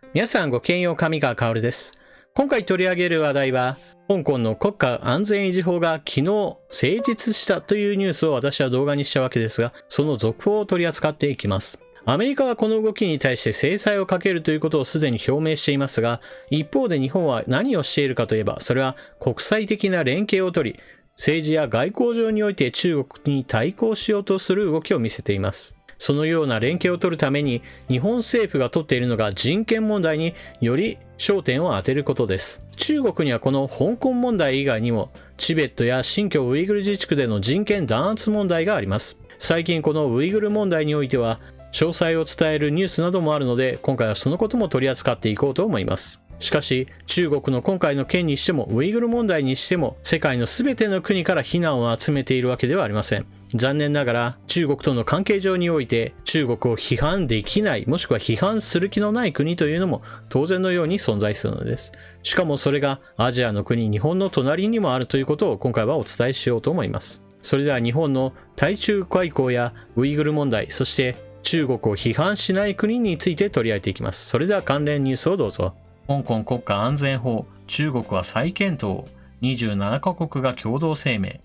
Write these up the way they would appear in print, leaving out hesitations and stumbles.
皆さんごきげんよう、上川薫です。今回取り上げる話題は、香港の国家安全維持法が昨日成立したというニュースを私は動画にしたわけですが、その続報を取り扱っていきます。アメリカはこの動きに対して制裁をかけるということをすでに表明していますが、一方で日本は何をしているかといえば、それは国際的な連携を取り、政治や外交上において中国に対抗しようとする動きを見せています。そのような連携を取るために日本政府が取っているのが人権問題により焦点を当てることです。中国にはこの香港問題以外にもチベットや新疆ウイグル自治区での人権弾圧問題があります。最近このウイグル問題においては詳細を伝えるニュースなどもあるので、今回はそのことも取り扱っていこうと思います。しかし中国の今回の件にしてもウイグル問題にしても世界の全ての国から非難を集めているわけではありません。残念ながら中国との関係上において中国を批判できない、もしくは批判する気のない国というのも当然のように存在するのです。しかもそれがアジアの国、日本の隣にもあるということを今回はお伝えしようと思います。それでは日本の対中外交やウイグル問題、そして中国を批判しない国について取り上げていきます。それでは関連ニュースをどうぞ。香港国家安全法、中国は再検討、27カ国が共同声明。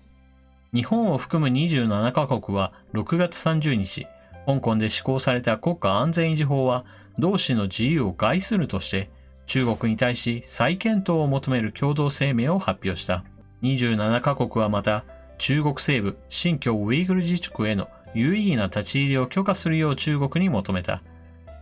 日本を含む27カ国は6月30日、香港で施行された国家安全維持法は同種の自由を害するとして、中国に対し再検討を求める共同声明を発表した。27カ国はまた、中国西部新疆ウイグル自治区への有意義な立ち入りを許可するよう中国に求めた。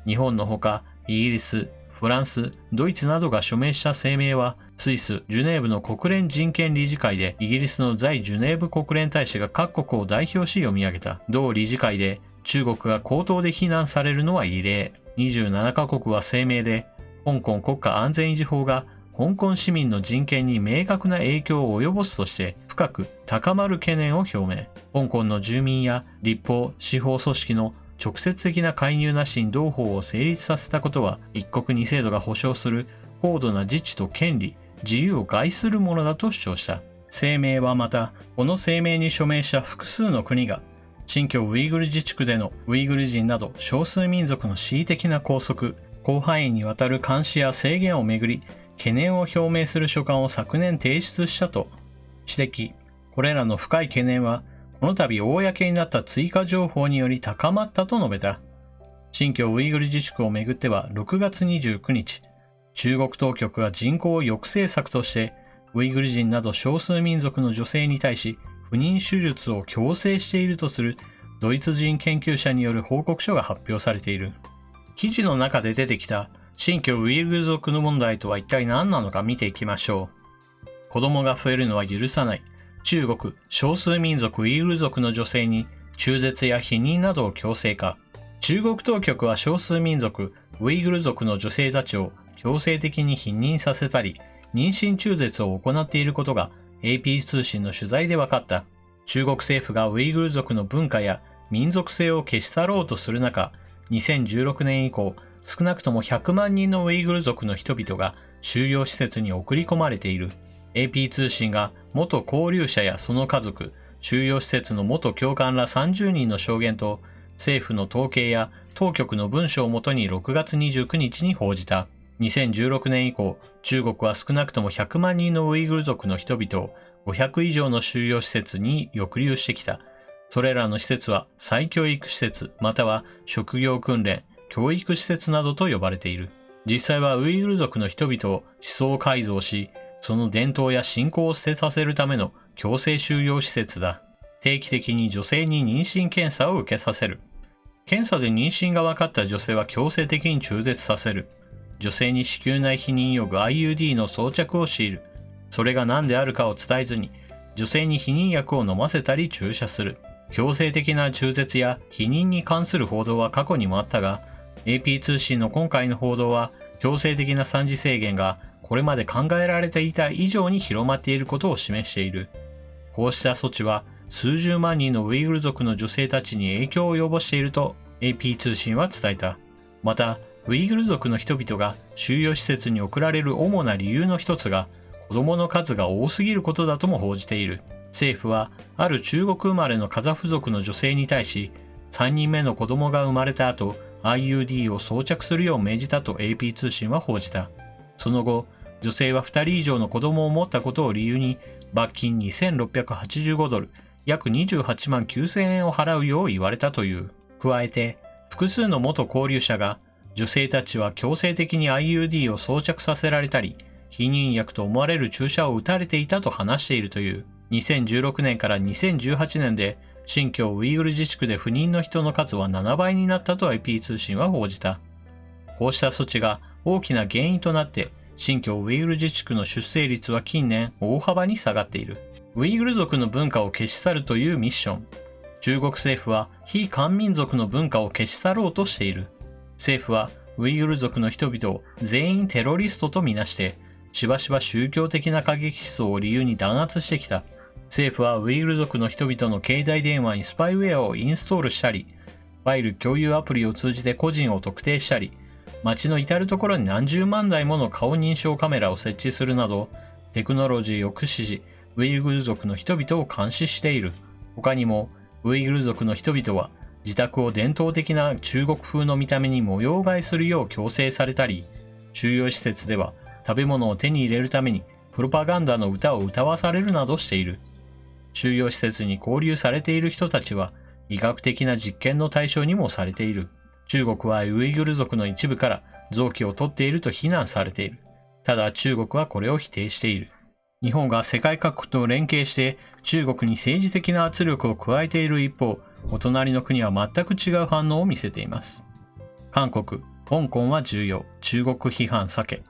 日本のほか、イギリス、フランス、ドイツなどが署名した声明は、スイス・ジュネーブの国連人権理事会でイギリスの在ジュネーブ国連大使が各国を代表し読み上げた。同理事会で中国が口頭で非難されるのは異例。27カ国は声明で、香港国家安全維持法が香港市民の人権に明確な影響を及ぼすとして深く高まる懸念を表明。香港の住民や立法、司法組織の直接的な介入なしに同法を成立させたことは一国二制度が保障する高度な自治と権利、自由を害するものだと主張した。声明はまた、この声明に署名した複数の国が新疆ウイグル自治区でのウイグル人など少数民族の恣意的な拘束、広範囲にわたる監視や制限をめぐり懸念を表明する書簡を昨年提出したと指摘。これらの深い懸念はこの度公になった追加情報により高まったと述べた。新疆ウイグル自治区をめぐっては6月29日、中国当局が人口抑制策としてウイグル人など少数民族の女性に対し不妊手術を強制しているとするドイツ人研究者による報告書が発表されている。記事の中で出てきた新疆ウイグル族の問題とは一体何なのか見ていきましょう。子供が増えるのは許さない。中国少数民族ウイグル族の女性に中絶や避妊などを強制化。中国当局は少数民族ウイグル族の女性たちを強制的に避妊させたり、妊娠中絶を行っていることが AP 通信の取材で分かった。中国政府がウイグル族の文化や民族性を消し去ろうとする中、2016年以降、少なくとも100万人のウイグル族の人々が収容施設に送り込まれている。AP 通信が元勾留者やその家族、収容施設の元教官ら30人の証言と政府の統計や当局の文書をもとに6月29日に報じた。2016年以降、中国は少なくとも100万人のウイグル族の人々を500以上の収容施設に抑留してきた。それらの施設は再教育施設または職業訓練、教育施設などと呼ばれている。実際はウイグル族の人々を思想改造し、その伝統や信仰を捨てさせるための強制収容施設だ。定期的に女性に妊娠検査を受けさせる。検査で妊娠が分かった女性は強制的に中絶させる。女性に子宮内避妊用具 IUD の装着を強いる。それが何であるかを伝えずに、女性に避妊薬を飲ませたり注射する。強制的な中絶や避妊に関する報道は過去にもあったが、AP 通信の今回の報道は、強制的な産児制限がこれまで考えられていた以上に広まっていることを示している。こうした措置は、数十万人のウイグル族の女性たちに影響を及ぼしていると AP 通信は伝えた。また、ウイグル族の人々が収容施設に送られる主な理由の一つが、子供の数が多すぎることだとも報じている。政府は、ある中国生まれのカザフ族の女性に対し、3人目の子供が生まれた後、IUD を装着するよう命じたと AP 通信は報じた。その後、女性は2人以上の子供を持ったことを理由に罰金2685ドル、約28万9000円を払うよう言われたという。加えて、複数の元勾留者が女性たちは強制的に IUD を装着させられたり、避妊薬と思われる注射を打たれていたと話しているという。2016年から2018年で新疆ウイグル自治区で不妊の人の数は7倍になったと AP 通信は報じた。こうした措置が大きな原因となって新疆ウイグル自治区の出生率は近年大幅に下がっている。ウイグル族の文化を消し去るというミッション。中国政府は非漢民族の文化を消し去ろうとしている。政府はウイグル族の人々を全員テロリストとみなして、しばしば宗教的な過激思想を理由に弾圧してきた。政府はウイグル族の人々の携帯電話にスパイウェアをインストールしたり、ファイル共有アプリを通じて個人を特定したり、街の至るところに何十万台もの顔認証カメラを設置するなど、テクノロジーを駆使し、ウイグル族の人々を監視している。他にも、ウイグル族の人々は自宅を伝統的な中国風の見た目に模様替えするよう強制されたり、収容施設では食べ物を手に入れるためにプロパガンダの歌を歌わされるなどしている。収容施設に拘留されている人たちは医学的な実験の対象にもされている。中国はウイグル族の一部から臓器を取っていると非難されている。ただ中国はこれを否定している。日本が世界各国と連携して中国に政治的な圧力を加えている一方、お隣の国は全く違う反応を見せています。韓国、香港は重要、中国批判避け。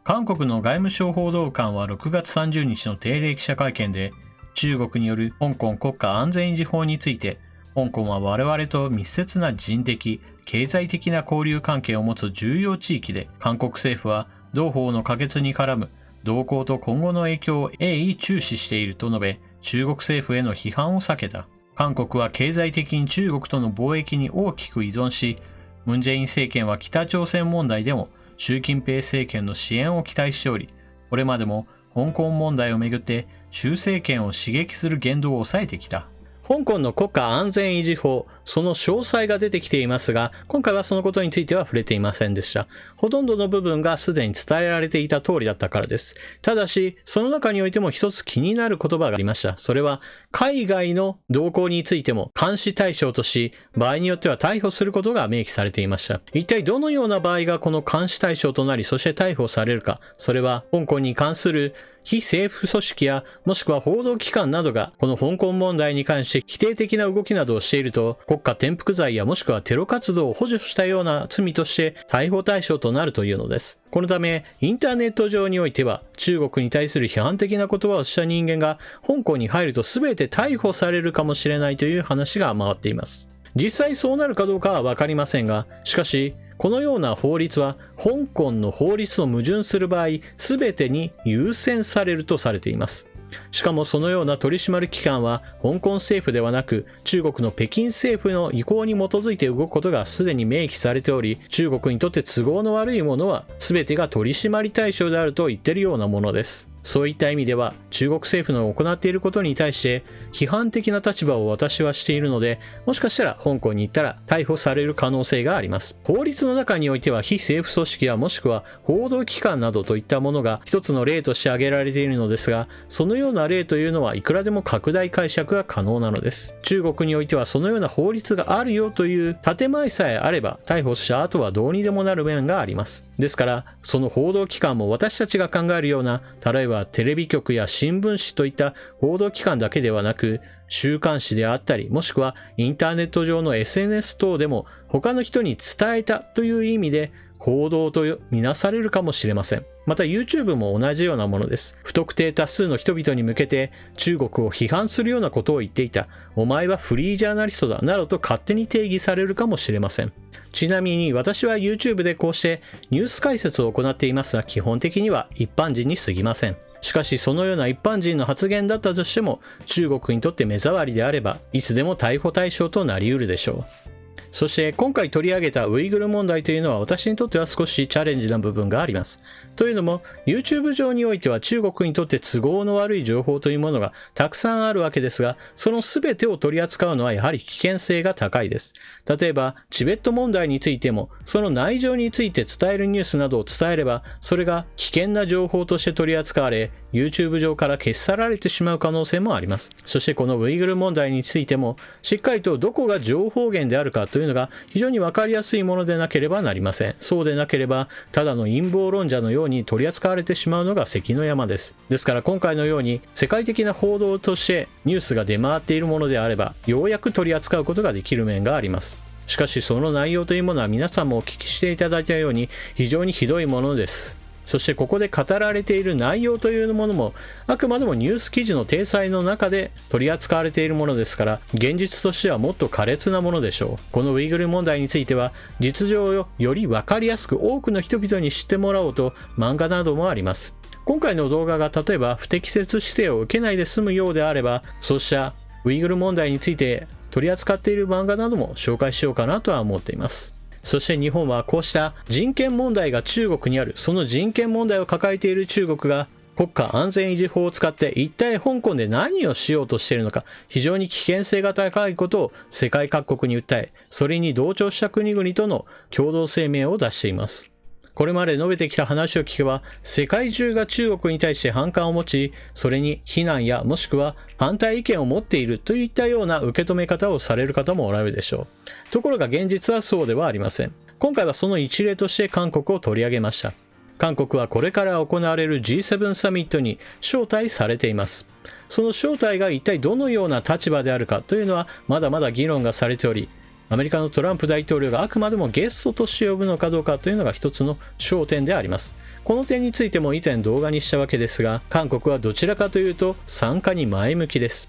韓国の外務省報道官は6月30日の定例記者会見で、中国による香港国家安全維持法について、香港は我々と密接な人的、経済的な交流関係を持つ重要地域で、韓国政府は同法の可決に絡む動向と今後の影響を鋭意注視していると述べ、中国政府への批判を避けた。韓国は経済的に中国との貿易に大きく依存し、ムン・ジェイン政権は北朝鮮問題でも習近平政権の支援を期待しており、これまでも香港問題をめぐって習政権を刺激する言動を抑えてきた。香港の国家安全維持法、その詳細が出てきていますが、今回はそのことについては触れていませんでした。ほとんどの部分がすでに伝えられていた通りだったからです。ただし、その中においても一つ気になる言葉がありました。それは、海外の動向についても監視対象とし、場合によっては逮捕することが明記されていました。一体どのような場合がこの監視対象となり、そして逮捕されるか。それは、香港に関する非政府組織やもしくは報道機関などがこの香港問題に関して否定的な動きなどをしていると国家転覆罪やもしくはテロ活動を補助したような罪として逮捕対象となるというのです。このためインターネット上においては中国に対する批判的な言葉をした人間が香港に入ると全て逮捕されるかもしれないという話が回っています。実際そうなるかどうかはわかりませんが、しかしこのような法律は香港の法律と矛盾する場合、すべてに優先されるとされています。しかもそのような取り締まる機関は香港政府ではなく中国の北京政府の意向に基づいて動くことがすでに明記されており、中国にとって都合の悪いものは全てが取り締まり対象であると言っているようなものです。そういった意味では中国政府の行っていることに対して批判的な立場を私はしているので、もしかしたら香港に行ったら逮捕される可能性があります。法律の中においては非政府組織やもしくは報道機関などといったものが一つの例として挙げられているのですが、そのような例というのはいくらでも拡大解釈が可能なのです。中国においてはそのような法律があるよという建前さえあれば逮捕した後はどうにでもなる面があります。ですからその報道機関も私たちが考えるような、例えばテレビ局や新聞紙といった報道機関だけではなく、週刊誌であったり、もしくはインターネット上の SNS 等でも他の人に伝えたという意味で報道とみなされるかもしれません。また YouTube も同じようなものです。不特定多数の人々に向けて中国を批判するようなことを言っていた。お前はフリージャーナリストだなどと勝手に定義されるかもしれません。ちなみに私は YouTube でこうしてニュース解説を行っていますが、基本的には一般人に過ぎません。しかしそのような一般人の発言だったとしても、中国にとって目障りであればいつでも逮捕対象となり得るでしょう。そして今回取り上げたウイグル問題というのは私にとっては少しチャレンジな部分があります。というのも YouTube 上においては中国にとって都合の悪い情報というものがたくさんあるわけですが、その全てを取り扱うのはやはり危険性が高いです。例えばチベット問題についてもその内情について伝えるニュースなどを伝えればそれが危険な情報として取り扱われ YouTube 上から消し去られてしまう可能性もあります。そしてこのウイグル問題についてもしっかりとどこが情報源であるかというのが非常に分かりやすいものでなければなりません。そうでなければただの陰謀論者のように取り扱われてしまうのが関の山です。ですから今回のように世界的な報道としてニュースが出回っているものであればようやく取り扱うことができる面があります。しかしその内容というものは皆さんもお聞きしていただいたように非常にひどいものです。そしてここで語られている内容というものもあくまでもニュース記事の体裁の中で取り扱われているものですから現実としてはもっと苛烈なものでしょう。このウイグル問題については実情をより分かりやすく多くの人々に知ってもらおうと漫画などもあります。今回の動画が例えば不適切指定を受けないで済むようであればそうしたウイグル問題について取り扱っている漫画なども紹介しようかなとは思っています。そして日本はこうした人権問題が中国にある、その人権問題を抱えている中国が国家安全維持法を使って一体香港で何をしようとしているのか、非常に危険性が高いことを世界各国に訴え、それに同調した国々との共同声明を出しています。これまで述べてきた話を聞けば、世界中が中国に対して反感を持ち、それに非難やもしくは反対意見を持っているといったような受け止め方をされる方もおられるでしょう。ところが現実はそうではありません。今回はその一例として韓国を取り上げました。韓国はこれから行われる G7 サミットに招待されています。その招待が一体どのような立場であるかというのはまだまだ議論がされており、アメリカのトランプ大統領があくまでもゲストとして呼ぶのかどうかというのが一つの焦点であります。この点についても以前動画にしたわけですが、韓国はどちらかというと参加に前向きです。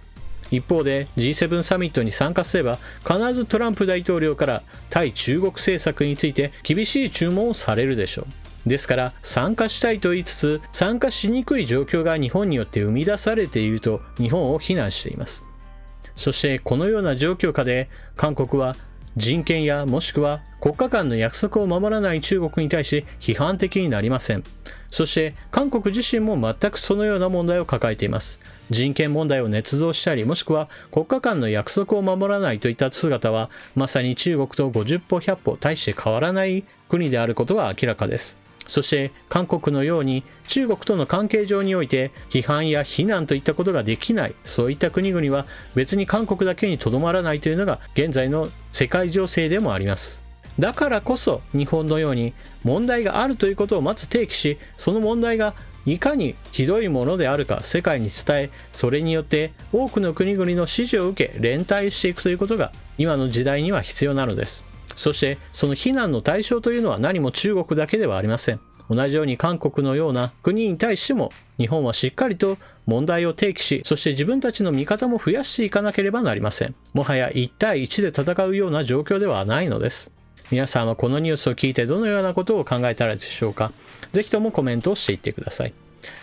一方で G7 サミットに参加すれば必ずトランプ大統領から対中国政策について厳しい注文をされるでしょう。ですから参加したいと言いつつ参加しにくい状況が日本によって生み出されていると日本を非難しています。そしてこのような状況下で韓国は人権やもしくは国家間の約束を守らない中国に対して批判的になりません。そして韓国自身も全くそのような問題を抱えています。人権問題を捏造したりもしくは国家間の約束を守らないといった姿はまさに中国と50歩100歩大して変わらない国であることは明らかです。そして韓国のように中国との関係上において批判や非難といったことができない、そういった国々は別に韓国だけにとどまらないというのが現在の世界情勢でもあります。だからこそ日本のように問題があるということをまず提起し、その問題がいかにひどいものであるか世界に伝え、それによって多くの国々の支持を受け連帯していくということが今の時代には必要なのです。そしてその非難の対象というのは何も中国だけではありません。同じように韓国のような国に対しても日本はしっかりと問題を提起し、そして自分たちの味方も増やしていかなければなりません。もはや1対1で戦うような状況ではないのです。皆さんはこのニュースを聞いてどのようなことを考えたらでしょうか。ぜひともコメントをしていってください。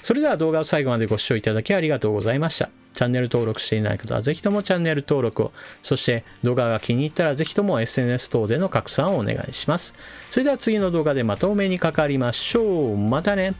それでは動画を最後までご視聴いただきありがとうございました。チャンネル登録していない方はぜひともチャンネル登録を、そして動画が気に入ったらぜひとも SNS 等での拡散をお願いします。それでは次の動画でまたお目にかかりましょう。またね。